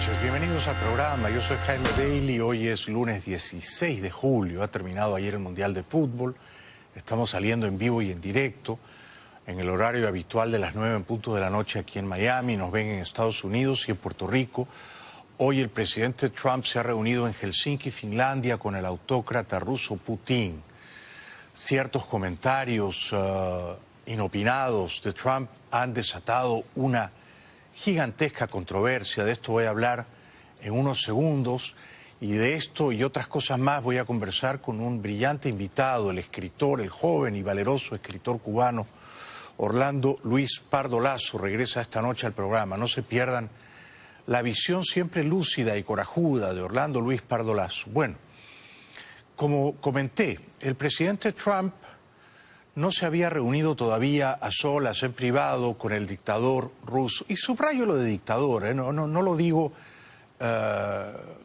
noches, bienvenidos al programa. Yo soy Jaime Bailey, hoy es lunes 16 de julio, ha terminado ayer el Mundial de Fútbol, estamos saliendo en vivo y en directo, en el horario habitual de las 9 en punto de la noche aquí en Miami, nos ven en Estados Unidos y en Puerto Rico. Hoy el presidente Trump se ha reunido en Helsinki, Finlandia, con el autócrata ruso Putin. Ciertos comentarios inopinados de Trump han desatado una gigantesca controversia. De esto voy a hablar en unos segundos, y de esto y otras cosas más voy a conversar con un brillante invitado, el escritor, el joven y valeroso escritor cubano Orlando Luis Pardo Lazo. Regresa esta noche al programa. No se pierdan la visión siempre lúcida y corajuda de Orlando Luis Pardo Lazo. Bueno, como comenté, el presidente Trump no se había reunido todavía a solas, en privado, con el dictador ruso. Y subrayo lo de dictador, no lo digo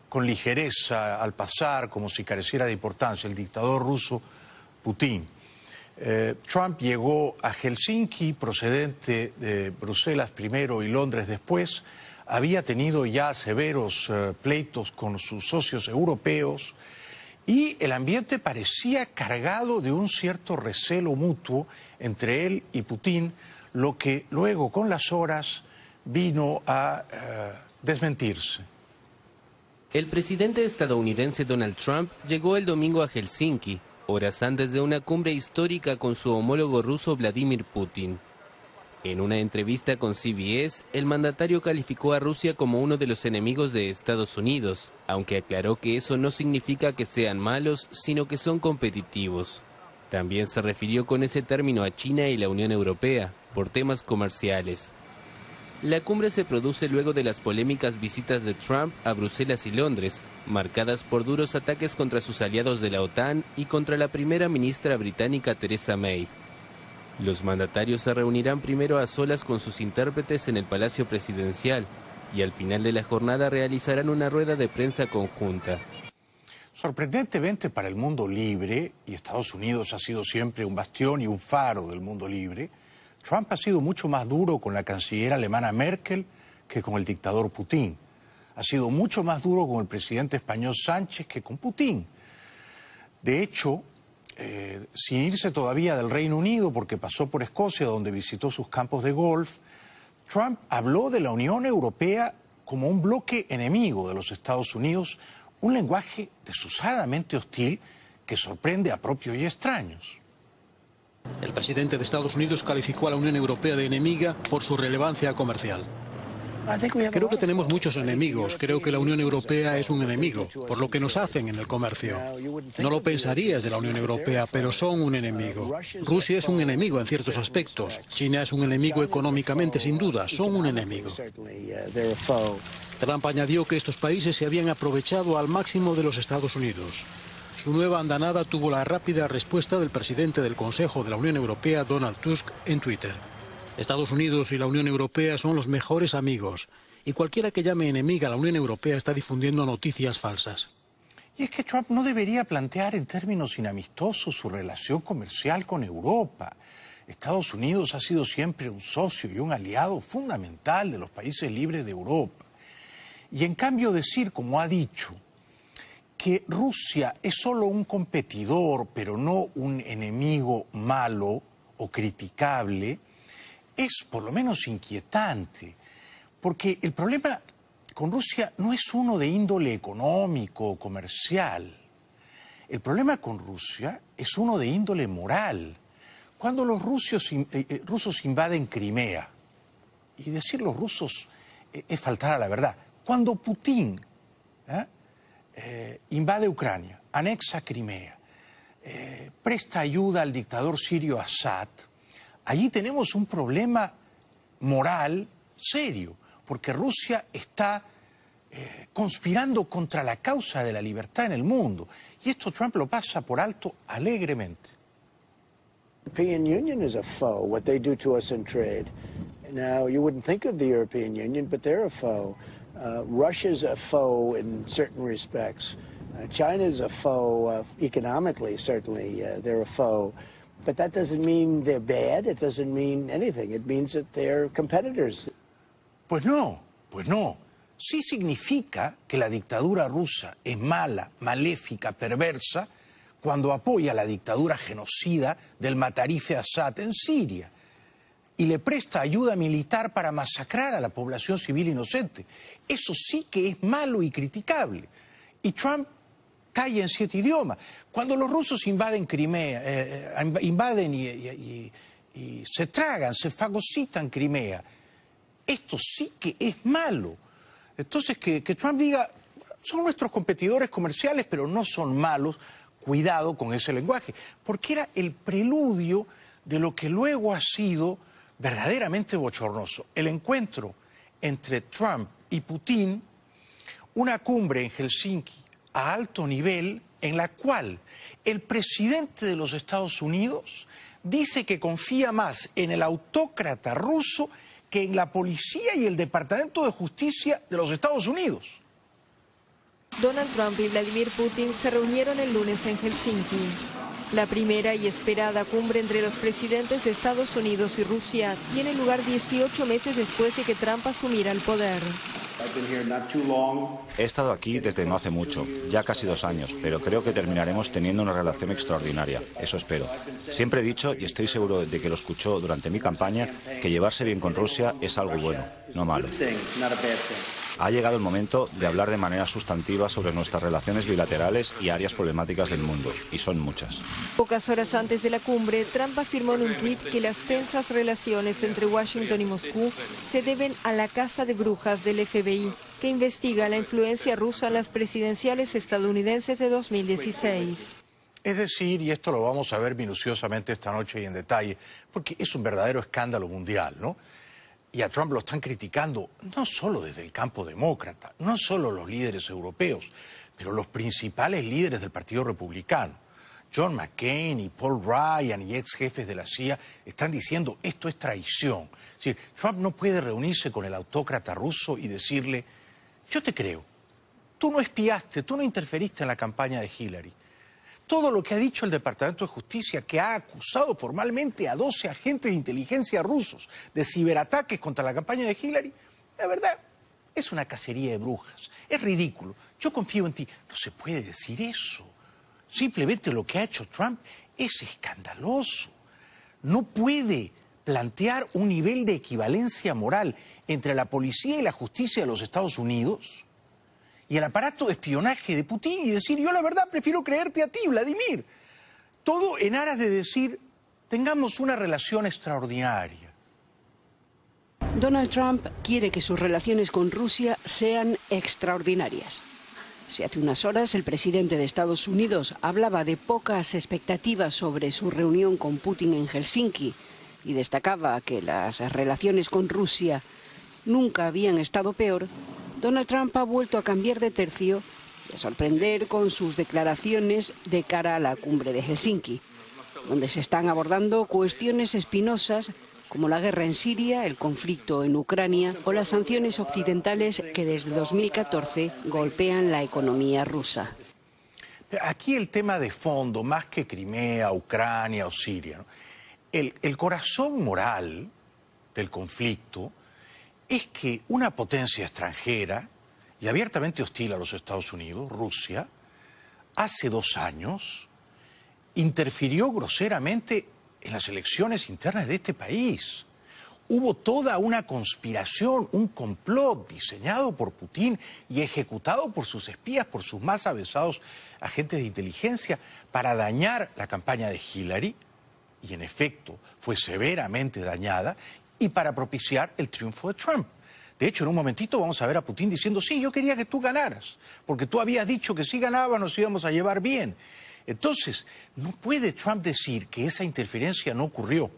con ligereza al pasar, como si careciera de importancia, el dictador ruso Putin. Trump llegó a Helsinki, procedente de Bruselas primero y Londres después. Había tenido ya severos pleitos con sus socios europeos, y el ambiente parecía cargado de un cierto recelo mutuo entre él y Putin, lo que luego con las horas vino a desmentirse. El presidente estadounidense Donald Trump llegó el domingo a Helsinki, horas antes de una cumbre histórica con su homólogo ruso Vladimir Putin. En una entrevista con CBS, el mandatario calificó a Rusia como uno de los enemigos de Estados Unidos, aunque aclaró que eso no significa que sean malos, sino que son competitivos. También se refirió con ese término a China y la Unión Europea, por temas comerciales. La cumbre se produce luego de las polémicas visitas de Trump a Bruselas y Londres, marcadas por duros ataques contra sus aliados de la OTAN y contra la primera ministra británica Theresa May. Los mandatarios se reunirán primero a solas con sus intérpretes en el Palacio Presidencial y al final de la jornada realizarán una rueda de prensa conjunta. Sorprendentemente para el mundo libre, y Estados Unidos ha sido siempre un bastión y un faro del mundo libre, Trump ha sido mucho más duro con la canciller alemana Merkel que con el dictador Putin. Ha sido mucho más duro con el presidente español Sánchez que con Putin. De hecho, sin irse todavía del Reino Unido, porque pasó por Escocia, donde visitó sus campos de golf, Trump habló de la Unión Europea como un bloque enemigo de los Estados Unidos, un lenguaje desusadamente hostil que sorprende a propios y extraños. El presidente de Estados Unidos calificó a la Unión Europea de enemiga por su relevancia comercial. Creo que tenemos muchos enemigos. Creo que la Unión Europea es un enemigo, por lo que nos hacen en el comercio. No lo pensarías de la Unión Europea, pero son un enemigo. Rusia es un enemigo en ciertos aspectos. China es un enemigo económicamente, sin duda. Son un enemigo. Trump añadió que estos países se habían aprovechado al máximo de los Estados Unidos. Su nueva andanada tuvo la rápida respuesta del presidente del Consejo de la Unión Europea, Donald Tusk, en Twitter. Estados Unidos y la Unión Europea son los mejores amigos, y cualquiera que llame enemiga a la Unión Europea está difundiendo noticias falsas. Y es que Trump no debería plantear en términos inamistosos su relación comercial con Europa. Estados Unidos ha sido siempre un socio y un aliado fundamental de los países libres de Europa. Y en cambio decir, como ha dicho, que Rusia es solo un competidor, pero no un enemigo malo o criticable, es por lo menos inquietante, porque el problema con Rusia no es uno de índole económico o comercial. El problema con Rusia es uno de índole moral. Cuando los rusos invaden Crimea, y decir los rusos es faltar a la verdad, cuando Putin invade Ucrania, anexa Crimea, presta ayuda al dictador sirio Assad, allí tenemos un problema moral serio, porque Rusia está conspirando contra la causa de la libertad en el mundo. Y esto Trump lo pasa por alto alegremente. The European Union is a foe, what they do to us in trade. Now, you wouldn't think of the European Union, but they're a foe. Russia's a foe in certain respects. China's a foe economically, certainly. They're a foe. But that doesn't mean they're bad. It doesn't mean anything. It means that they're competitors. Pues no, pues no. sí significa que la dictadura rusa es mala, maléfica, perversa, cuando apoya la dictadura genocida del matarife Assad en Siria y le presta ayuda militar para masacrar a la población civil inocente. Eso sí que es malo y criticable. Y Trump calla en 7 idiomas. Cuando los rusos invaden Crimea, invaden y se tragan, se fagocitan Crimea, esto sí que es malo. Entonces que Trump diga, son nuestros competidores comerciales, pero no son malos, cuidado con ese lenguaje, porque era el preludio de lo que luego ha sido verdaderamente bochornoso. El encuentro entre Trump y Putin, una cumbre en Helsinki a alto nivel en la cual el presidente de los Estados Unidos dice que confía más en el autócrata ruso que en la policía y el Departamento de Justicia de los Estados Unidos. Donald Trump y Vladimir Putin se reunieron el lunes en Helsinki. La primera y esperada cumbre entre los presidentes de Estados Unidos y Rusia tiene lugar 18 meses después de que Trump asumiera el poder. He estado aquí desde no hace mucho, ya casi 2 años, pero creo que terminaremos teniendo una relación extraordinaria, eso espero. Siempre he dicho, y estoy seguro de que lo escuchó durante mi campaña, que llevarse bien con Rusia es algo bueno, no malo. Ha llegado el momento de hablar de manera sustantiva sobre nuestras relaciones bilaterales y áreas problemáticas del mundo, y son muchas. Pocas horas antes de la cumbre, Trump afirmó en un tuit que las tensas relaciones entre Washington y Moscú se deben a la caza de brujas del FBI, que investiga la influencia rusa en las presidenciales estadounidenses de 2016. Es decir, y esto lo vamos a ver minuciosamente esta noche y en detalle, porque es un verdadero escándalo mundial, ¿no? Y a Trump lo están criticando no solo desde el campo demócrata, no solo los líderes europeos, pero los principales líderes del Partido Republicano. John McCain y Paul Ryan y ex jefes de la CIA están diciendo esto es traición. Es decir, Trump no puede reunirse con el autócrata ruso y decirle, yo te creo, tú no espiaste, tú no interferiste en la campaña de Hillary. Todo lo que ha dicho el Departamento de Justicia, que ha acusado formalmente a 12 agentes de inteligencia rusos de ciberataques contra la campaña de Hillary, la verdad, es una cacería de brujas. Es ridículo. Yo confío en ti. No se puede decir eso. Simplemente lo que ha hecho Trump es escandaloso. No puede plantear un nivel de equivalencia moral entre la policía y la justicia de los Estados Unidos y el aparato de espionaje de Putin y decir, yo la verdad prefiero creerte a ti, Vladimir. Todo en aras de decir, tengamos una relación extraordinaria. Donald Trump quiere que sus relaciones con Rusia sean extraordinarias. Si hace unas horas el presidente de Estados Unidos hablaba de pocas expectativas sobre su reunión con Putin en Helsinki y destacaba que las relaciones con Rusia nunca habían estado peor, Donald Trump ha vuelto a cambiar de tercio y a sorprender con sus declaraciones de cara a la cumbre de Helsinki, donde se están abordando cuestiones espinosas como la guerra en Siria, el conflicto en Ucrania o las sanciones occidentales que desde 2014 golpean la economía rusa. Aquí el tema de fondo, más que Crimea, Ucrania o Siria, ¿no? El corazón moral del conflicto es que una potencia extranjera y abiertamente hostil a los Estados Unidos, Rusia, hace 2 años interfirió groseramente en las elecciones internas de este país. Hubo toda una conspiración, un complot diseñado por Putin y ejecutado por sus espías, por sus más avesados agentes de inteligencia, para dañar la campaña de Hillary, y en efecto fue severamente dañada, y para propiciar el triunfo de Trump. De hecho, en un momentito vamos a ver a Putin diciendo, sí, yo quería que tú ganaras, porque tú habías dicho que si ganaba nos íbamos a llevar bien. Entonces, no puede Trump decir que esa interferencia no ocurrió,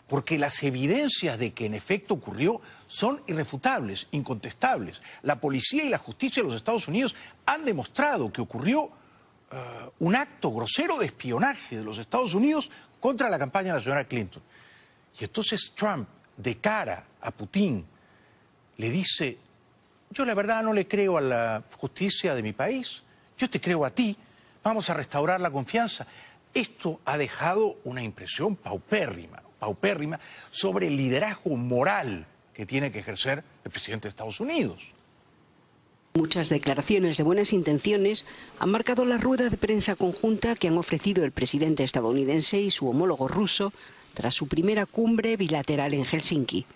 porque las evidencias de que en efecto ocurrió son irrefutables, incontestables. La policía y la justicia de los Estados Unidos han demostrado que ocurrió un acto grosero de espionaje de los Estados Unidos contra la campaña de la señora Clinton. Y entonces Trump, de cara a Putin, le dice, yo la verdad no le creo a la justicia de mi país, yo te creo a ti, vamos a restaurar la confianza. Esto ha dejado una impresión paupérrima sobre el liderazgo moral que tiene que ejercer el presidente de Estados Unidos. Muchas declaraciones de buenas intenciones han marcado la rueda de prensa conjunta que han ofrecido el presidente estadounidense y su homólogo ruso tras su primera cumbre bilateral en Helsinki.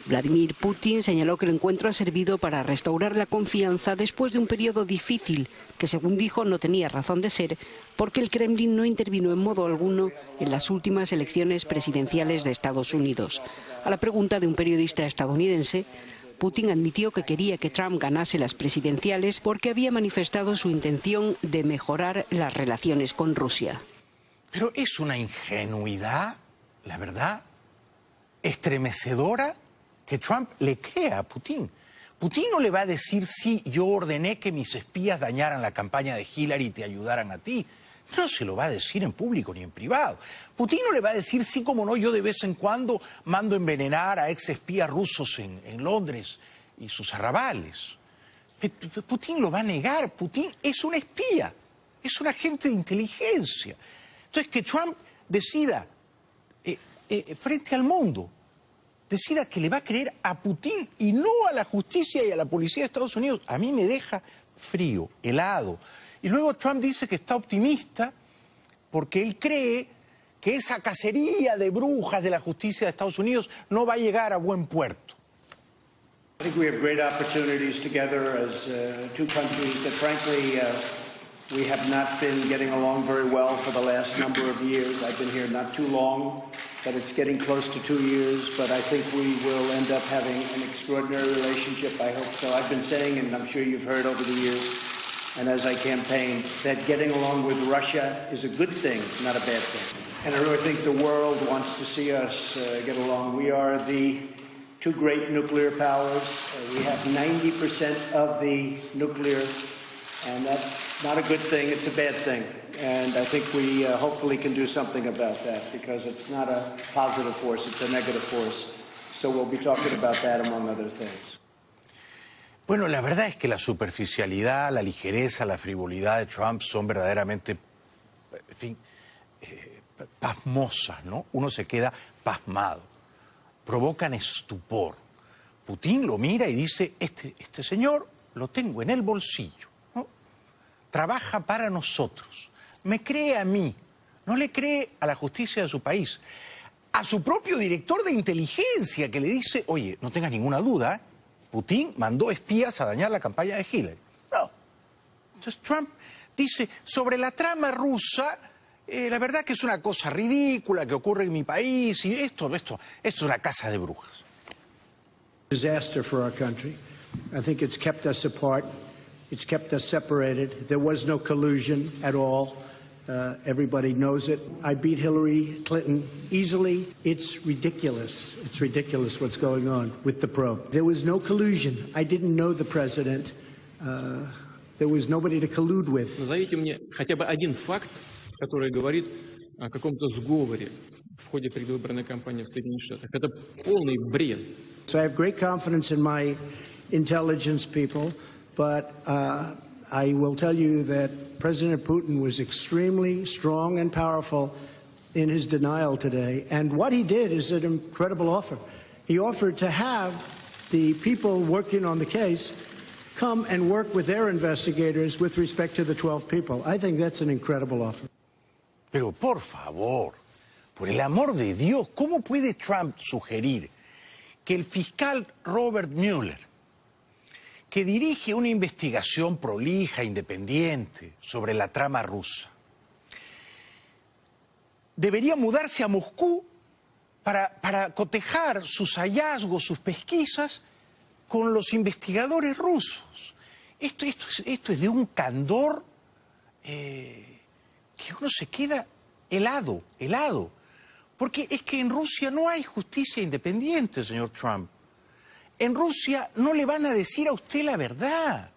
Vladimir Putin señaló que el encuentro ha servido para restaurar la confianza después de un periodo difícil que, según dijo, no tenía razón de ser porque el Kremlin no intervino en modo alguno en las últimas elecciones presidenciales de Estados Unidos. A la pregunta de un periodista estadounidense, Putin admitió que quería que Trump ganase las presidenciales porque había manifestado su intención de mejorar las relaciones con Rusia. Pero es una ingenuidad, la verdad, estremecedora que Trump le crea a Putin. Putin no le va a decir, sí, yo ordené que mis espías dañaran la campaña de Hillary y te ayudaran a ti. No se lo va a decir en público ni en privado. Putin no le va a decir, sí, como no, yo de vez en cuando mando envenenar a ex espías rusos en Londres y sus arrabales. Putin lo va a negar. Putin es un espía, es un agente de inteligencia. Entonces, que Trump decida frente al mundo, decida que le va a creer a Putin y no a la justicia y a la policía de Estados Unidos, a mí me deja frío, helado. Y luego Trump dice que está optimista porque él cree que esa cacería de brujas de la justicia de Estados Unidos no va a llegar a buen puerto. I think we have great opportunities together as two countries that frankly we have not been getting along very well for the last number of years. I've been here not too long, but it's getting close to 2 years, but I think we will end up having an extraordinary relationship, I hope so. I've been saying, and I'm sure you've heard over the years, and as I campaign, that getting along with Russia is a good thing, not a bad thing. And I really think the world wants to see us get along. We are the two great nuclear powers. We have 90% of the nuclear, and that's not a good thing, it's a bad thing. And I think we hopefully can do something about that because it's not a positive force, it's a negative force. So we'll be talking about that among other things. Bueno, la verdad es que la superficialidad, la ligereza, la frivolidad de Trump son verdaderamente, en fin, pasmosas, ¿no? Uno se queda pasmado, provocan estupor. Putin lo mira y dice, este señor lo tengo en el bolsillo, ¿no? Trabaja para nosotros, me cree a mí, no le cree a la justicia de su país, a su propio director de inteligencia que le dice, oye, no tengas ninguna duda, Putin mandó espías a dañar la campaña de Hillary. No. Entonces Trump dice, sobre la trama rusa, la verdad que es una cosa ridícula que ocurre en mi país y esto es una casa de brujas. Disaster for our country. I think it's kept us apart. It's kept us separated. There was no collusion at all. Everybody knows it. I beat Hillary Clinton easily. It's ridiculous. It's ridiculous what's going on with the probe. There was no collusion. I didn't know the president. There was nobody to collude with. Назовите мне хотя бы один факт, который говорит о каком-то сговоре в ходе предвыборной кампании в Соединенных Штатах. Это полный бред. So I have great confidence in my intelligence people, but I will tell you that President Putin was extremely strong and powerful in his denial today. And what he did is an incredible offer. He offered to have the people working on the case come and work with their investigators with respect to the 12 people. I think that's an incredible offer. Pero por favor, por el amor de Dios, ¿cómo puede Trump sugerir que el fiscal Robert Mueller, que dirige una investigación prolija, independiente, sobre la trama rusa, debería mudarse a Moscú para cotejar sus hallazgos, sus pesquisas con los investigadores rusos? Esto es de un candor que uno se queda helado. Porque es que en Rusia no hay justicia independiente, señor Trump. En Rusia no le van a decir a usted la verdad.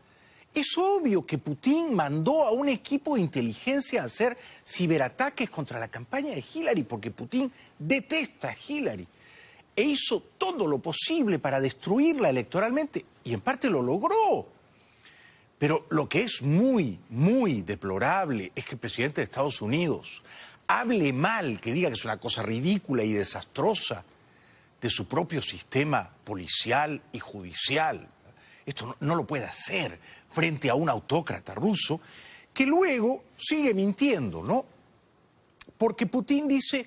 Es obvio que Putin mandó a un equipo de inteligencia a hacer ciberataques contra la campaña de Hillary porque Putin detesta a Hillary. E hizo todo lo posible para destruirla electoralmente y en parte lo logró. Pero lo que es muy, muy deplorable es que el presidente de Estados Unidos hable mal, que diga que es una cosa ridícula y desastrosa, de su propio sistema policial y judicial. Esto no lo puede hacer frente a un autócrata ruso que luego sigue mintiendo, ¿no? Porque Putin dice,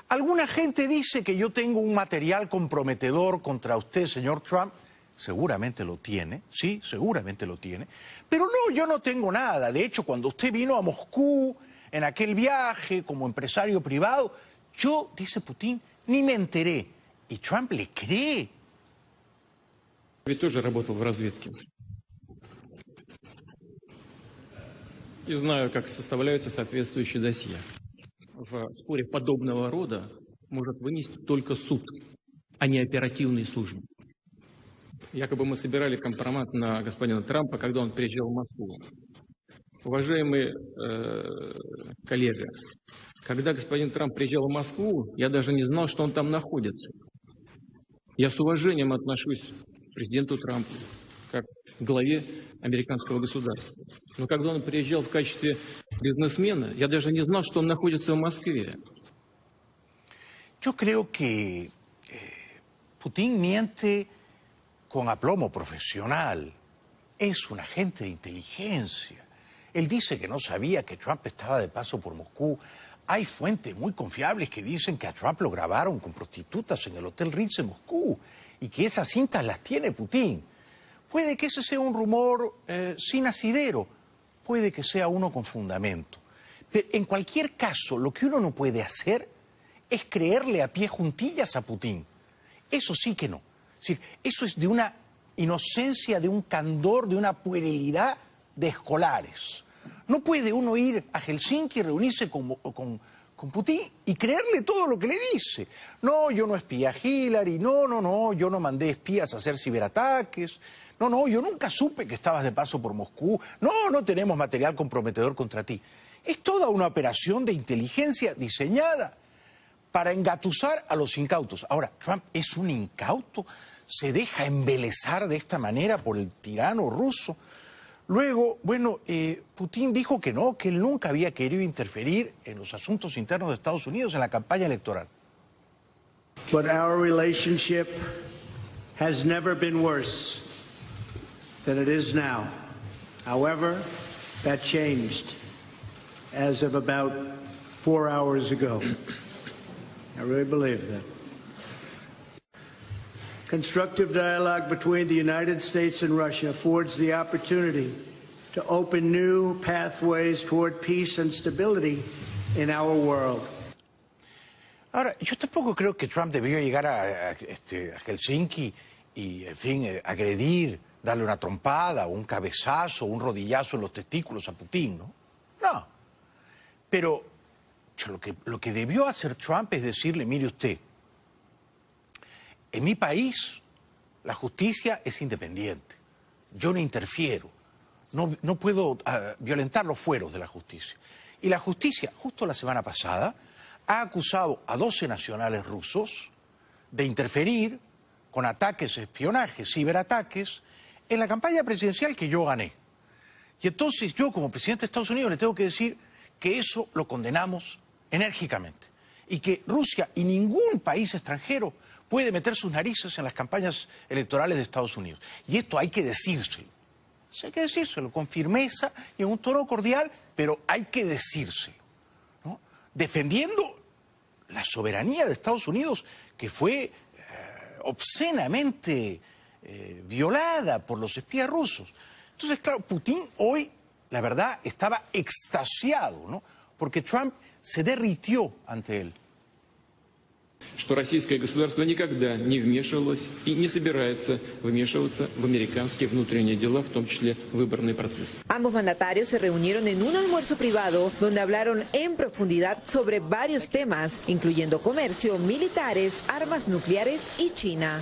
alguna gente dice que yo tengo un material comprometedor contra usted, señor Trump. Seguramente lo tiene, sí, seguramente lo tiene. Pero no, yo no tengo nada. De hecho, cuando usted vino a Moscú en aquel viaje como empresario privado, yo, dice Putin, ni me enteré. Y Trump le cree. Ведь тоже работал в разведке. И знаю, как составляются соответствующие досье. В споре подобного рода может вынести только суд, а не оперативные службы. Якобы мы собирали компромат на господина Трампа, когда он приезжал в Москву. Уважаемый коллега, когда господин Трамп приезжал в Москву, я даже не знал, что он там находится. Я с уважением отношусь к президенту Трампу, как к главе американского государства. Но когда он приезжал в качестве бизнесмена, я даже не знал, что он находится в Москве. Yo creo que Putin miente con aplomo profesional. Es un agente de inteligencia. Él dice que no sabía que Trump estaba de paso por Moscú. Hay fuentes muy confiables que dicen que a Trump lo grabaron con prostitutas en el Hotel Ritz en Moscú y que esas cintas las tiene Putin. Puede que ese sea un rumor sin asidero, puede que sea uno con fundamento. Pero en cualquier caso, lo que uno no puede hacer es creerle a pie juntillas a Putin. Eso sí que no. Es decir, eso es de una inocencia, de un candor, de una puerilidad de escolares. No puede uno ir a Helsinki y reunirse con Putin y creerle todo lo que le dice. No, yo no espié a Hillary, no, yo no mandé espías a hacer ciberataques. No, yo nunca supe que estabas de paso por Moscú. No tenemos material comprometedor contra ti. Es toda una operación de inteligencia diseñada para engatusar a los incautos. Ahora, Trump es un incauto, se deja embelezar de esta manera por el tirano ruso. Luego, bueno, Putin dijo que no, que él nunca había querido interferir en los asuntos internos de Estados Unidos en la campaña electoral. But our relationship has never been worse than it is now. However, that changed as of about 4 hours ago. I really believe that. Constructive dialogue between the United States and Russia affords the opportunity to open new pathways toward peace and stability in our world. Ahora, yo tampoco creo que Trump debió llegar a Helsinki y, en fin, agredir, darle una trompada, un cabezazo, un rodillazo en los testículos a Putin, ¿no? No. Pero lo que debió hacer Trump es decirle, mire usted, en mi país la justicia es independiente. Yo no interfiero. No puedo violentar los fueros de la justicia. Y la justicia, justo la semana pasada, ha acusado a 12 nacionales rusos de interferir con ataques, espionajes, ciberataques, en la campaña presidencial que yo gané. Y entonces yo, como presidente de Estados Unidos, le tengo que decir que eso lo condenamos enérgicamente. Y que Rusia y ningún país extranjero puede meter sus narices en las campañas electorales de Estados Unidos. Y esto hay que decírselo. Hay que decírselo con firmeza y en un tono cordial, pero hay que decírselo, ¿no? Defendiendo la soberanía de Estados Unidos, que fue obscenamente violada por los espías rusos. Entonces, claro, Putin hoy, la verdad, estaba extasiado, ¿no? Porque Trump se derritió ante él. Что российское государство никогда не вмешивалось и не собирается вмешиваться в американские внутренние дела, в том числе выборный процесс. Ambos mandatarios se reunieron en un almuerzo privado donde hablaron en profundidad sobre varios temas, incluyendo comercio, militares, armas nucleares y China.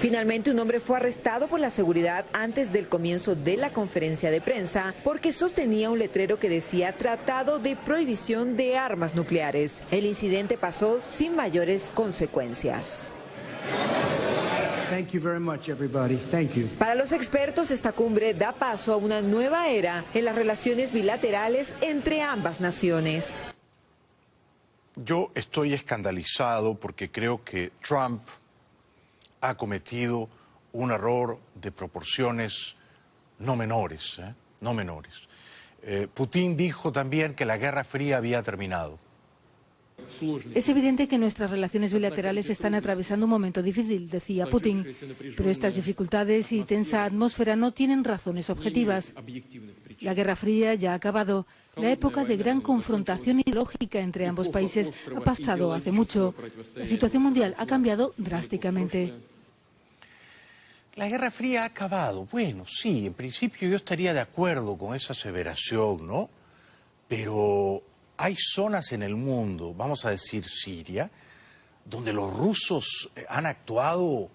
Finalmente, un hombre fue arrestado por la seguridad antes del comienzo de la conferencia de prensa porque sostenía un letrero que decía Tratado de Prohibición de Armas Nucleares. El incidente pasó sin mayores consecuencias. Thank you very much, everybody. Thank you. Para los expertos, esta cumbre da paso a una nueva era en las relaciones bilaterales entre ambas naciones. Yo estoy escandalizado porque creo que Trump ha cometido un error de proporciones no menores, no menores. Putin dijo también que la Guerra Fría había terminado. Es evidente que nuestras relaciones bilaterales están atravesando un momento difícil, decía Putin, pero estas dificultades y tensa atmósfera no tienen razones objetivas. La Guerra Fría ya ha acabado. La época de gran confrontación ideológica entre ambos países ha pasado hace mucho. La situación mundial ha cambiado drásticamente. La Guerra Fría ha acabado. Bueno, sí, en principio yo estaría de acuerdo con esa aseveración, ¿no? Pero hay zonas en el mundo, vamos a decir Siria, donde los rusos han actuado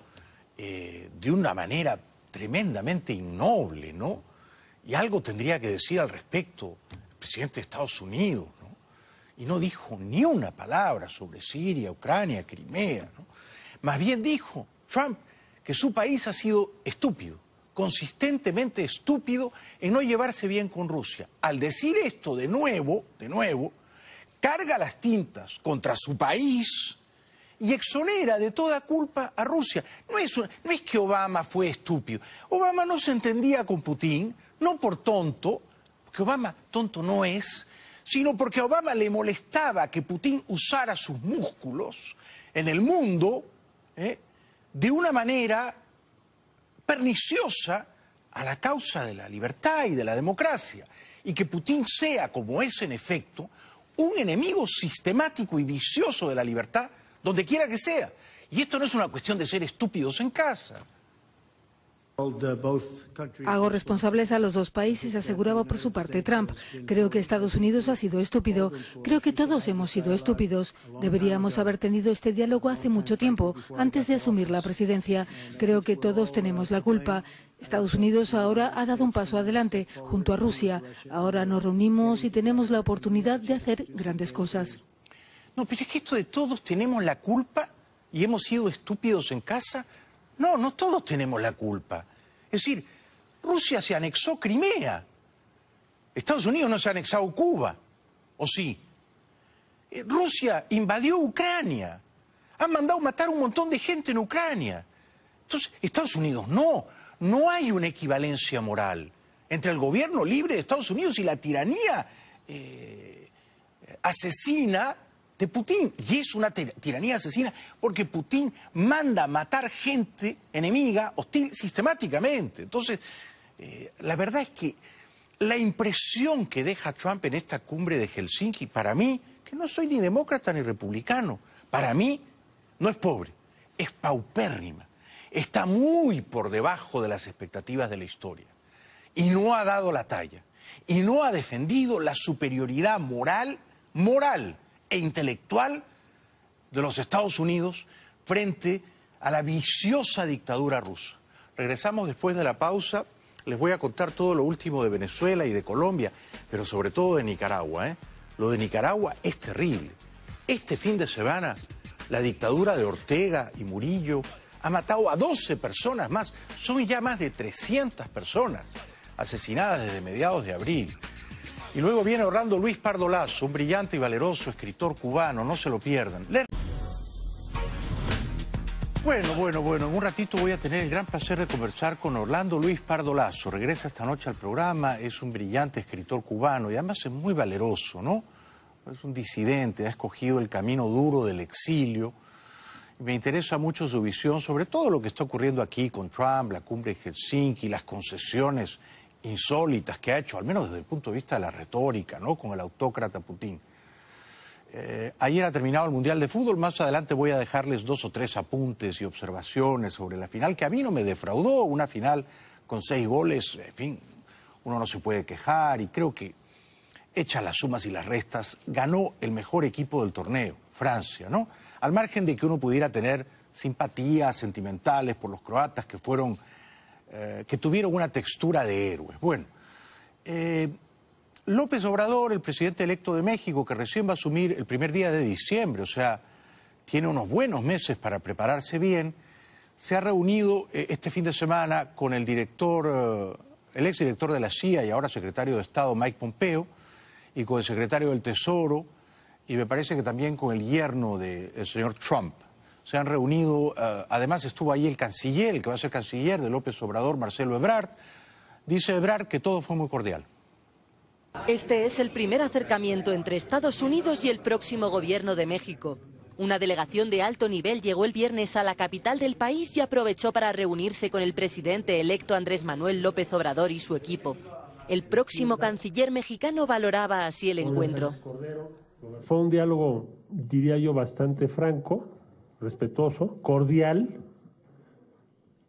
de una manera tremendamente innoble, ¿no? Y algo tendría que decir al respecto el presidente de Estados Unidos, ¿no? Y no dijo ni una palabra sobre Siria, Ucrania, Crimea, ¿no? Más bien dijo Trump que su país ha sido estúpido, consistentemente estúpido en no llevarse bien con Rusia. Al decir esto de nuevo, carga las tintas contra su país y exonera de toda culpa a Rusia. No es que Obama fue estúpido. Obama no se entendía con Putin, no por tonto, porque Obama tonto no es, sino porque a Obama le molestaba que Putin usara sus músculos en el mundo, de una manera perniciosa a la causa de la libertad y de la democracia. Y que Putin sea, como es en efecto, un enemigo sistemático y vicioso de la libertad, donde quiera que sea. Y esto no es una cuestión de ser estúpidos en casa. Hago responsables a los dos países, aseguraba por su parte Trump. Creo que Estados Unidos ha sido estúpido. Creo que todos hemos sido estúpidos. Deberíamos haber tenido este diálogo hace mucho tiempo, antes de asumir la presidencia. Creo que todos tenemos la culpa. Estados Unidos ahora ha dado un paso adelante, junto a Rusia. Ahora nos reunimos y tenemos la oportunidad de hacer grandes cosas. No, pero es que esto de todos tenemos la culpa y hemos sido estúpidos en casa. No, no todos tenemos la culpa. Es decir, Rusia se anexó Crimea. Estados Unidos no se ha anexado Cuba, ¿o sí? Rusia invadió Ucrania. Han mandado matar un montón de gente en Ucrania. Entonces, Estados Unidos no. No hay una equivalencia moral entre el gobierno libre de Estados Unidos y la tiranía asesina de Putin. Y es una tiranía asesina porque Putin manda a matar gente enemiga, hostil, sistemáticamente. Entonces, la verdad es que la impresión que deja Trump en esta cumbre de Helsinki, para mí, que no soy ni demócrata ni republicano, para mí no es pobre, es paupérrima. Está muy por debajo de las expectativas de la historia. Y no ha dado la talla. Y no ha defendido la superioridad moral e intelectual de los Estados Unidos frente a la viciosa dictadura rusa. Regresamos después de la pausa. Les voy a contar todo lo último de Venezuela y de Colombia, pero sobre todo de Nicaragua. Lo de Nicaragua es terrible. Este fin de semana, la dictadura de Ortega y Murillo ha matado a 12 personas más. Son ya más de 300 personas asesinadas desde mediados de abril. Y luego viene Orlando Luis Pardo Lazo, un brillante y valeroso escritor cubano, no se lo pierdan. Bueno, en un ratito voy a tener el gran placer de conversar con Orlando Luis Pardo Lazo. Regresa esta noche al programa, es un brillante escritor cubano y además es muy valeroso, ¿no? Es un disidente, ha escogido el camino duro del exilio. Me interesa mucho su visión sobre todo lo que está ocurriendo aquí con Trump, la cumbre de Helsinki, las concesiones insólitas que ha hecho, al menos desde el punto de vista de la retórica, ¿no? Con el autócrata Putin. Ayer ha terminado el Mundial de Fútbol, más adelante voy a dejarles 2 o 3 apuntes y observaciones sobre la final, que a mí no me defraudó, una final con 6 goles, en fin, uno no se puede quejar y creo que, hechas las sumas y las restas, ganó el mejor equipo del torneo, Francia, ¿no? Al margen de que uno pudiera tener simpatías sentimentales por los croatas que fueron, que tuvieron una textura de héroes. Bueno, López Obrador, el presidente electo de México, que recién va a asumir el primer día de diciembre, o sea, tiene unos buenos meses para prepararse bien, se ha reunido este fin de semana con el director, el exdirector de la CIA y ahora secretario de Estado, Mike Pompeo, y con el secretario del Tesoro y me parece que también con el yerno del señor Trump. Se han reunido, además estuvo ahí el canciller, el que va a ser canciller de López Obrador, Marcelo Ebrard. Dice Ebrard que todo fue muy cordial. Este es el primer acercamiento entre Estados Unidos y el próximo gobierno de México. Una delegación de alto nivel llegó el viernes a la capital del país y aprovechó para reunirse con el presidente electo Andrés Manuel López Obrador y su equipo. El próximo canciller mexicano valoraba así el encuentro. Fue un diálogo, diría yo, bastante franco, respetuoso, cordial.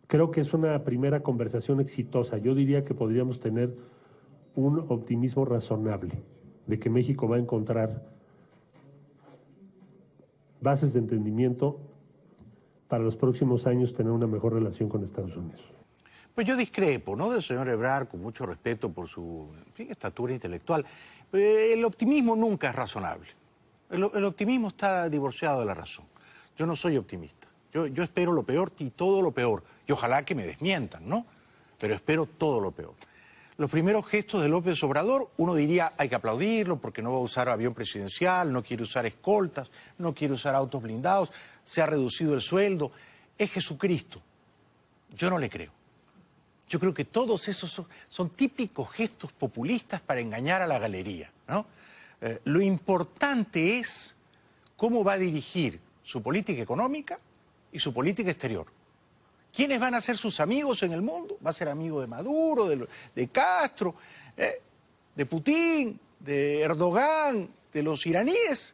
Creo que es una primera conversación exitosa. Yo diría que podríamos tener un optimismo razonable de que México va a encontrar bases de entendimiento para los próximos años tener una mejor relación con Estados Unidos. Pues yo discrepo, ¿no?, del señor Ebrard, con mucho respeto por su, en fin, estatura intelectual. El optimismo nunca es razonable. El optimismo está divorciado de la razón. Yo no soy optimista. Yo espero lo peor y todo lo peor. Y ojalá que me desmientan, ¿no? Pero espero todo lo peor. Los primeros gestos de López Obrador, uno diría hay que aplaudirlo porque no va a usar avión presidencial, no quiere usar escoltas, no quiere usar autos blindados, se ha reducido el sueldo. Es Jesucristo. Yo no le creo. Yo creo que todos esos son típicos gestos populistas para engañar a la galería, ¿no? Lo importante es cómo va a dirigir su política económica y su política exterior. ¿Quiénes van a ser sus amigos en el mundo? ¿Va a ser amigo de Maduro, de Castro, de Putin, de Erdogan, de los iraníes?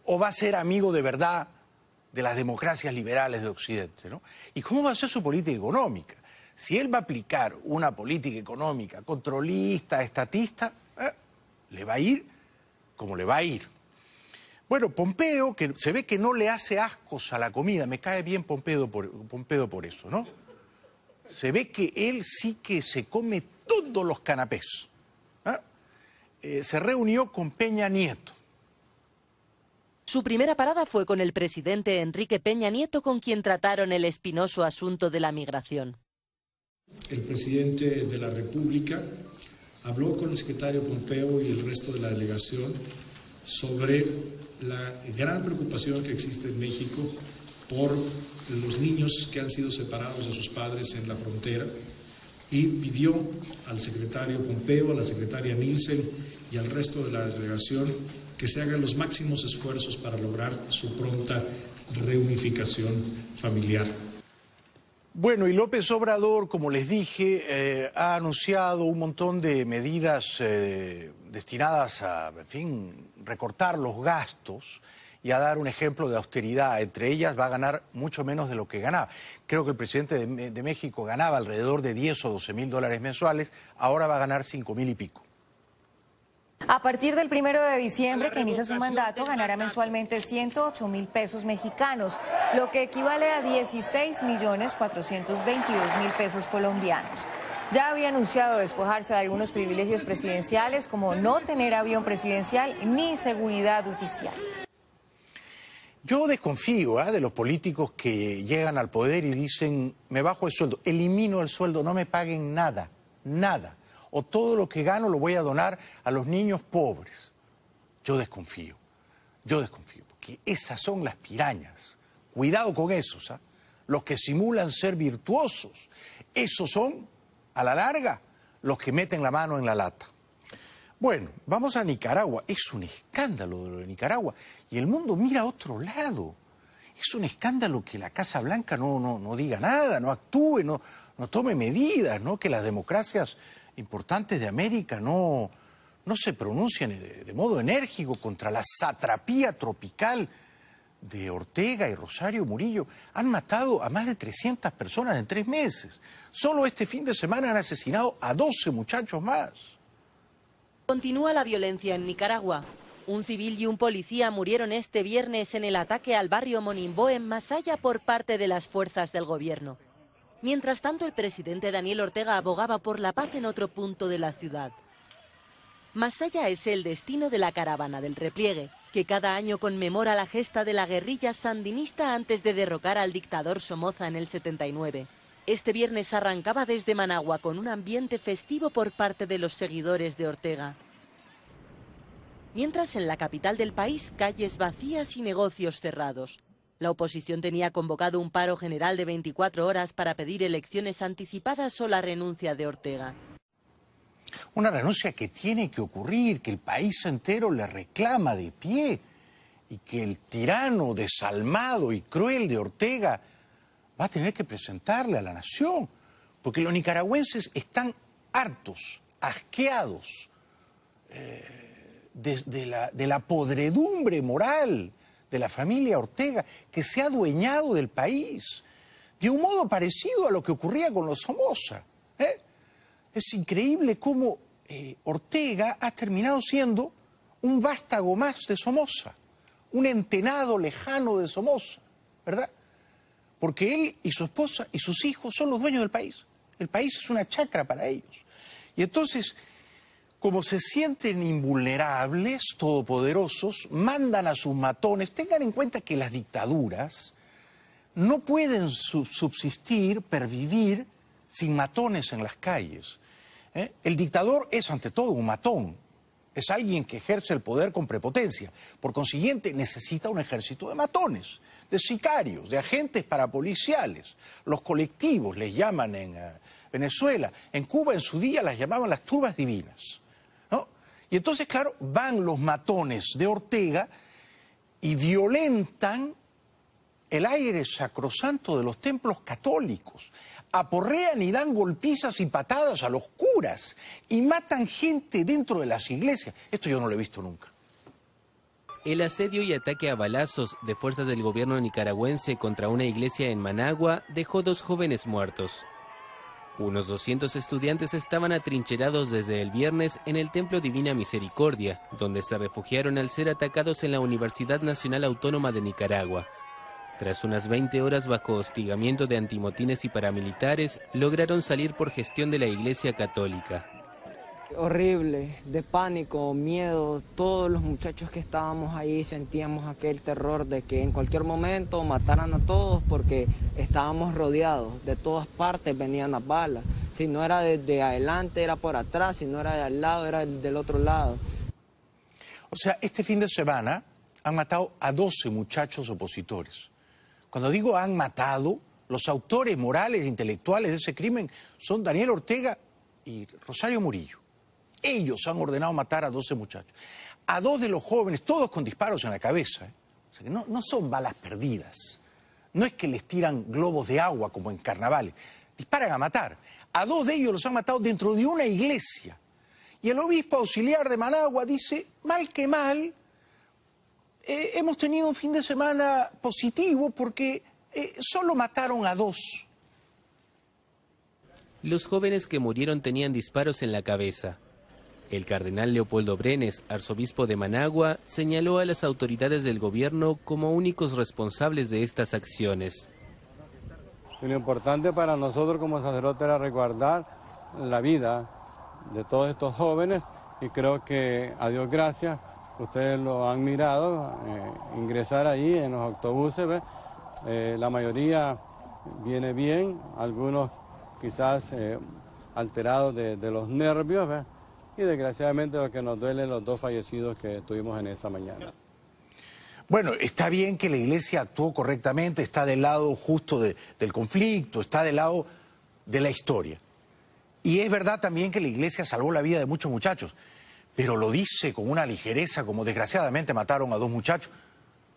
¿O va a ser amigo de verdad de las democracias liberales de Occidente, ¿no? ¿Y cómo va a ser su política económica? Si él va a aplicar una política económica controlista, estatista, le va a ir como le va a ir. Bueno, Pompeo, que se ve que no le hace ascos a la comida, me cae bien Pompeo por eso, ¿no? Se ve que él sí que se come todos los canapés. Se reunió con Peña Nieto. Su primera parada fue con el presidente Enrique Peña Nieto, con quien trataron el espinoso asunto de la migración. El presidente de la República habló con el secretario Pompeo y el resto de la delegación sobre la gran preocupación que existe en México por los niños que han sido separados de sus padres en la frontera, y pidió al secretario Pompeo, a la secretaria Nielsen y al resto de la delegación que se hagan los máximos esfuerzos para lograr su pronta reunificación familiar. Bueno, y López Obrador, como les dije, ha anunciado un montón de medidas destinadas a, en fin, recortar los gastos y a dar un ejemplo de austeridad. Entre ellas va a ganar mucho menos de lo que ganaba. Creo que el presidente de México ganaba alrededor de 10 o 12 mil dólares mensuales, ahora va a ganar 5,000 y pico. A partir del 1 de diciembre, que inicia su mandato, ganará mensualmente 108,000 pesos mexicanos, lo que equivale a 16,422,000 pesos colombianos. Ya había anunciado despojarse de algunos privilegios presidenciales, como no tener avión presidencial ni seguridad oficial. Yo desconfío de los políticos que llegan al poder y dicen, me bajo el sueldo, elimino el sueldo, no me paguen nada, nada. O todo lo que gano lo voy a donar a los niños pobres. Yo desconfío, porque esas son las pirañas. Cuidado con esos, los que simulan ser virtuosos. Esos son, a la larga, los que meten la mano en la lata. Bueno, vamos a Nicaragua. Es un escándalo lo de Nicaragua. Y el mundo mira a otro lado. Es un escándalo que la Casa Blanca no diga nada, no actúe, no tome medidas, ¿no? Que las democracias importantes de América no se pronuncian de modo enérgico contra la satrapía tropical de Ortega y Rosario Murillo. Han matado a más de 300 personas en 3 meses. Solo este fin de semana han asesinado a 12 muchachos más. Continúa la violencia en Nicaragua. Un civil y un policía murieron este viernes en el ataque al barrio Monimbó, en Masaya, por parte de las fuerzas del gobierno. Mientras tanto, el presidente Daniel Ortega abogaba por la paz en otro punto de la ciudad. Masaya es el destino de la caravana del repliegue, que cada año conmemora la gesta de la guerrilla sandinista antes de derrocar al dictador Somoza en el 79. Este viernes arrancaba desde Managua con un ambiente festivo por parte de los seguidores de Ortega. Mientras en la capital del país, calles vacías y negocios cerrados. La oposición tenía convocado un paro general de 24 horas para pedir elecciones anticipadas o la renuncia de Ortega. Una renuncia que tiene que ocurrir, que el país entero le reclama de pie y que el tirano desalmado y cruel de Ortega va a tener que presentarle a la nación, porque los nicaragüenses están hartos, asqueados de la podredumbre moral de la familia Ortega que se ha adueñado del país, de un modo parecido a lo que ocurría con los Somoza. Es increíble cómo Ortega ha terminado siendo un vástago más de Somoza, un entenado lejano de Somoza, ¿verdad? Porque él y su esposa y sus hijos son los dueños del país. El país es una chacra para ellos. Y entonces, como se sienten invulnerables, todopoderosos, mandan a sus matones. Tengan en cuenta que las dictaduras no pueden subsistir, pervivir, sin matones en las calles. El dictador es ante todo un matón, es alguien que ejerce el poder con prepotencia. Por consiguiente, necesita un ejército de matones, de sicarios, de agentes parapoliciales. Los colectivos les llaman en Venezuela. En Cuba en su día las llamaban las turbas divinas, ¿no? Y entonces, claro, van los matones de Ortega y violentan el aire sacrosanto de los templos católicos, aporrean y dan golpizas y patadas a los curas y matan gente dentro de las iglesias. Esto yo no lo he visto nunca. El asedio y ataque a balazos de fuerzas del gobierno nicaragüense contra una iglesia en Managua dejó 2 jóvenes muertos. Unos 200 estudiantes estaban atrincherados desde el viernes en el Templo Divina Misericordia, donde se refugiaron al ser atacados en la Universidad Nacional Autónoma de Nicaragua. Tras unas 20 horas bajo hostigamiento de antimotines y paramilitares, lograron salir por gestión de la Iglesia Católica. Horrible, de pánico, miedo, todos los muchachos que estábamos ahí sentíamos aquel terror de que en cualquier momento mataran a todos porque estábamos rodeados, de todas partes venían las balas. Si no era desde adelante era por atrás, si no era de al lado era del otro lado. O sea, este fin de semana han matado a 12 muchachos opositores. Cuando digo han matado, los autores morales e intelectuales de ese crimen son Daniel Ortega y Rosario Murillo. Ellos han ordenado matar a 12 muchachos. A 2 de los jóvenes, todos con disparos en la cabeza. O sea que no son balas perdidas. No es que les tiran globos de agua como en carnavales. Disparan a matar. A 2 de ellos los han matado dentro de una iglesia. Y el obispo auxiliar de Managua dice, mal que mal, hemos tenido un fin de semana positivo porque solo mataron a 2. Los jóvenes que murieron tenían disparos en la cabeza. El cardenal Leopoldo Brenes, arzobispo de Managua, señaló a las autoridades del gobierno como únicos responsables de estas acciones. Lo importante para nosotros como sacerdotes era resguardar la vida de todos estos jóvenes y creo que, a Dios gracias, ustedes lo han mirado, ingresar ahí en los autobuses, la mayoría viene bien, algunos quizás alterados de los nervios, y desgraciadamente lo que nos duele los 2 fallecidos que tuvimos en esta mañana. Bueno, está bien que la iglesia actuó correctamente, está del lado justo del conflicto, está del lado de la historia. Y es verdad también que la iglesia salvó la vida de muchos muchachos, pero lo dice con una ligereza como desgraciadamente mataron a 2 muchachos.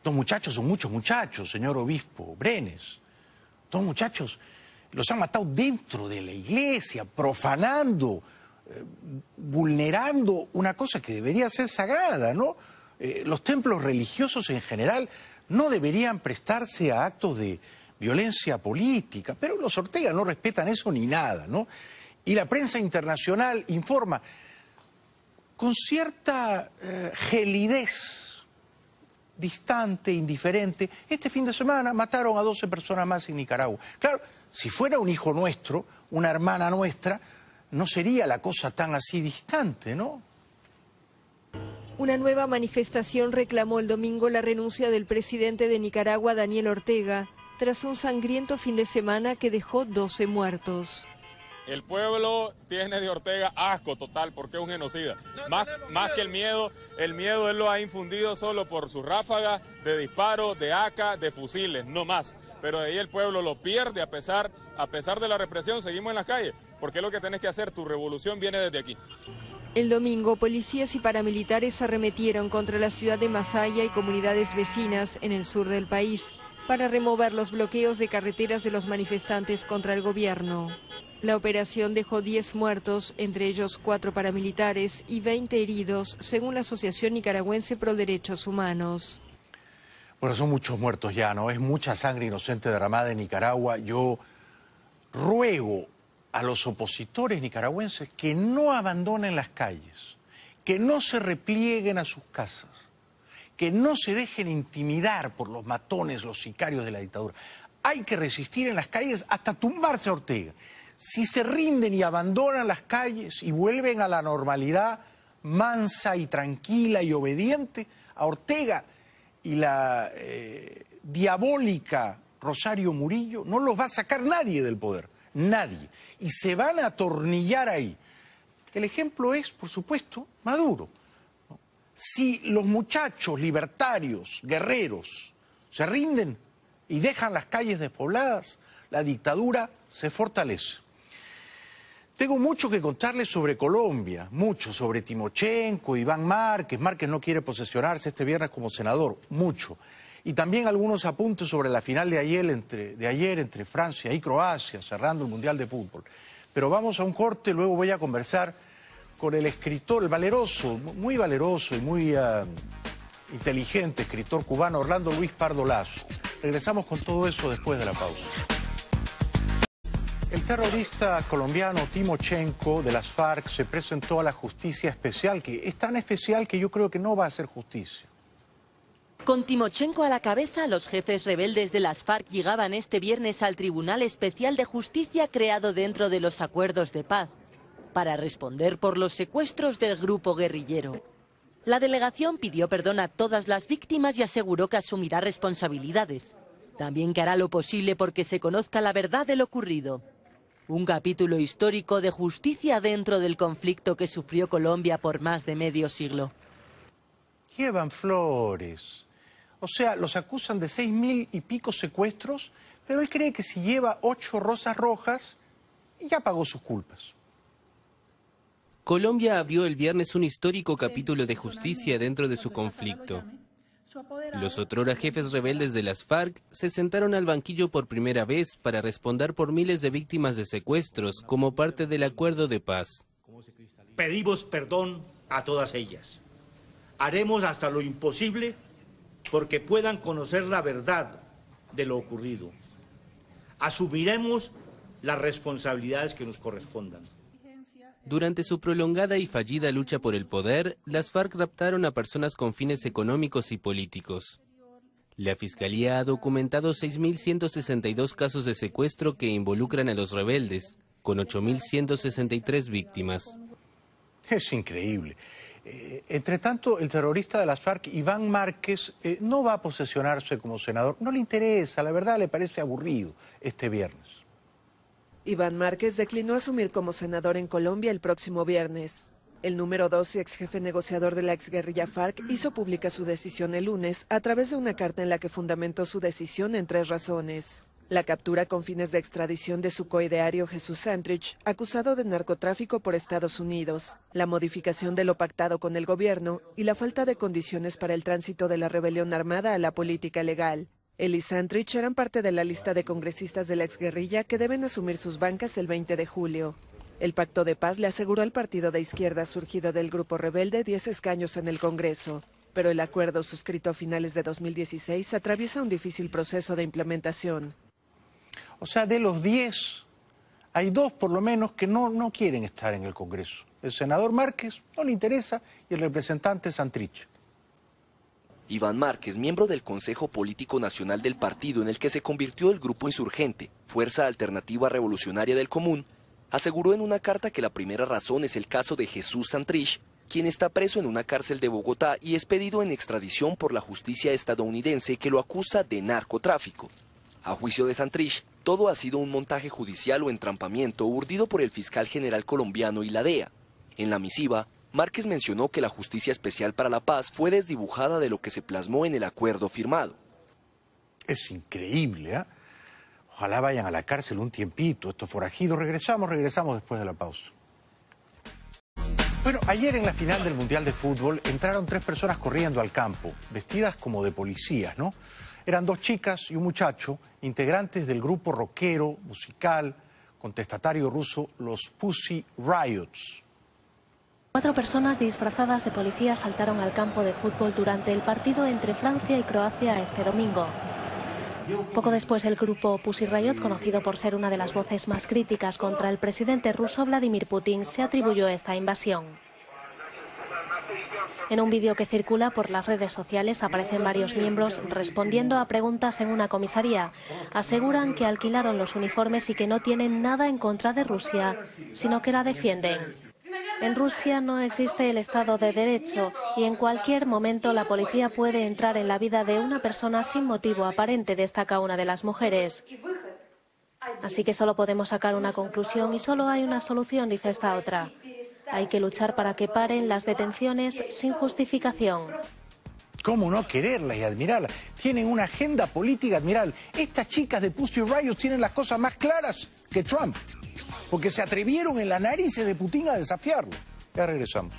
2 muchachos son muchos muchachos, señor obispo Brenes. 2 muchachos los han matado dentro de la iglesia, profanando, vulnerando una cosa que debería ser sagrada, ¿no? Los templos religiosos en general no deberían prestarse a actos de violencia política, pero los Ortega no respetan eso ni nada, ¿no? Y la prensa internacional informa con cierta gelidez, distante, indiferente. Este fin de semana mataron a 12 personas más en Nicaragua. Claro, si fuera un hijo nuestro, una hermana nuestra, no sería la cosa tan así distante, ¿no? Una nueva manifestación reclamó el domingo la renuncia del presidente de Nicaragua, Daniel Ortega, tras un sangriento fin de semana que dejó 12 muertos. El pueblo tiene de Ortega asco total porque es un genocida. Más que el miedo él lo ha infundido solo por sus ráfagas de disparos, de AK, de fusiles, no más. Pero de ahí el pueblo lo pierde a pesar de la represión, seguimos en las calles. Porque es lo que tenés que hacer, tu revolución viene desde aquí. El domingo, policías y paramilitares arremetieron contra la ciudad de Masaya y comunidades vecinas en el sur del país para remover los bloqueos de carreteras de los manifestantes contra el gobierno. La operación dejó 10 muertos, entre ellos 4 paramilitares y 20 heridos, según la Asociación Nicaragüense Pro Derechos Humanos. Bueno, son muchos muertos ya, ¿no? Es mucha sangre inocente derramada en Nicaragua. Yo ruego a los opositores nicaragüenses que no abandonen las calles, que no se replieguen a sus casas, que no se dejen intimidar por los matones, los sicarios de la dictadura. Hay que resistir en las calles hasta tumbarse a Ortega. Si se rinden y abandonan las calles y vuelven a la normalidad mansa y tranquila y obediente, a Ortega y la diabólica Rosario Murillo no los va a sacar nadie del poder, nadie. Y se van a atornillar ahí. El ejemplo es, por supuesto, Maduro. Si los muchachos libertarios, guerreros, se rinden y dejan las calles despobladas, la dictadura se fortalece. Tengo mucho que contarles sobre Colombia, mucho sobre Timochenko, Iván Márquez. Márquez no quiere posesionarse este viernes como senador, mucho. Y también algunos apuntes sobre la final de ayer entre Francia y Croacia, cerrando el Mundial de Fútbol. Pero vamos a un corte, luego voy a conversar con el escritor, el valeroso, muy valeroso y muy inteligente escritor cubano Orlando Luis Pardo Lazo. Regresamos con todo eso después de la pausa. El terrorista colombiano Timochenko de las FARC se presentó a la justicia especial, que es tan especial que yo creo que no va a hacer justicia. Con Timochenko a la cabeza, los jefes rebeldes de las FARC llegaban este viernes al Tribunal Especial de Justicia creado dentro de los acuerdos de paz, para responder por los secuestros del grupo guerrillero. La delegación pidió perdón a todas las víctimas y aseguró que asumirá responsabilidades. También que hará lo posible porque se conozca la verdad de lo ocurrido. Un capítulo histórico de justicia dentro del conflicto que sufrió Colombia por más de medio siglo. Llevan flores. O sea, los acusan de 6.000 y pico secuestros, pero él cree que si lleva 8 rosas rojas, ya pagó sus culpas. Colombia abrió el viernes un histórico capítulo de justicia dentro de su conflicto. Los otrora jefes rebeldes de las FARC se sentaron al banquillo por primera vez para responder por miles de víctimas de secuestros como parte del acuerdo de paz. Pedimos perdón a todas ellas. Haremos hasta lo imposible porque puedan conocer la verdad de lo ocurrido. Asumiremos las responsabilidades que nos correspondan. Durante su prolongada y fallida lucha por el poder, las FARC raptaron a personas con fines económicos y políticos. La Fiscalía ha documentado 6.162 casos de secuestro que involucran a los rebeldes, con 8.163 víctimas. Es increíble. Entre tanto, el terrorista de las FARC, Iván Márquez, no va a posesionarse como senador. No le interesa, la verdad le parece aburrido este viernes. Iván Márquez declinó asumir como senador en Colombia el próximo viernes. El número 2 y ex jefe negociador de la exguerrilla FARC hizo pública su decisión el lunes a través de una carta en la que fundamentó su decisión en 3 razones. La captura con fines de extradición de su coideario Jesús Santrich, acusado de narcotráfico por Estados Unidos, la modificación de lo pactado con el gobierno y la falta de condiciones para el tránsito de la rebelión armada a la política legal. Él y Santrich eran parte de la lista de congresistas de la exguerrilla que deben asumir sus bancas el 20 de julio. El pacto de paz le aseguró al partido de izquierda surgido del grupo rebelde 10 escaños en el Congreso, pero el acuerdo suscrito a finales de 2016 atraviesa un difícil proceso de implementación. O sea, de los 10, hay 2 por lo menos que no quieren estar en el Congreso. El senador Márquez no le interesa y el representante Santrich. Iván Márquez, miembro del Consejo Político Nacional del partido en el que se convirtió el grupo insurgente, Fuerza Alternativa Revolucionaria del Común, aseguró en una carta que la primera razón es el caso de Jesús Santrich, quien está preso en una cárcel de Bogotá y es pedido en extradición por la justicia estadounidense que lo acusa de narcotráfico. A juicio de Santrich, todo ha sido un montaje judicial o entrampamiento urdido por el fiscal general colombiano y la DEA. En la misiva, Márquez mencionó que la Justicia Especial para la Paz fue desdibujada de lo que se plasmó en el acuerdo firmado. Es increíble, ¿eh? Ojalá vayan a la cárcel un tiempito, estos forajidos. Regresamos después de la pausa. Bueno, ayer en la final del Mundial de Fútbol entraron 3 personas corriendo al campo, vestidas como de policías, ¿no? Eran 2 chicas y un muchacho, integrantes del grupo rockero, musical, contestatario ruso, los Pussy Riots. 4 personas disfrazadas de policías saltaron al campo de fútbol durante el partido entre Francia y Croacia este domingo. Poco después, el grupo Pussy Riot, conocido por ser una de las voces más críticas contra el presidente ruso Vladimir Putin, se atribuyó esta invasión. En un vídeo que circula por las redes sociales aparecen varios miembros respondiendo a preguntas en una comisaría. Aseguran que alquilaron los uniformes y que no tienen nada en contra de Rusia, sino que la defienden. En Rusia no existe el Estado de Derecho y en cualquier momento la policía puede entrar en la vida de una persona sin motivo aparente, destaca una de las mujeres. Así que solo podemos sacar una conclusión y solo hay una solución, dice esta otra. Hay que luchar para que paren las detenciones sin justificación. ¿Cómo no quererlas y admirarlas? Tienen una agenda política admirable. Estas chicas de Pussy Riot tienen las cosas más claras que Trump, porque se atrevieron en las narices de Putin a desafiarlo. Ya regresamos.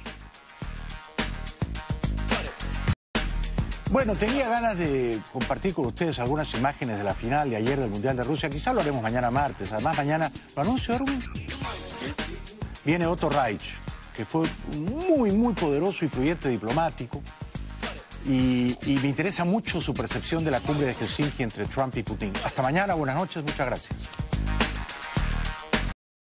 Bueno, tenía ganas de compartir con ustedes algunas imágenes de la final de ayer del Mundial de Rusia. Quizá lo haremos mañana martes. Además, mañana lo anuncio, Erwin. Viene Otto Reich, que fue muy poderoso y influyente diplomático. Y me interesa mucho su percepción de la cumbre de Helsinki entre Trump y Putin. Hasta mañana, buenas noches, muchas gracias.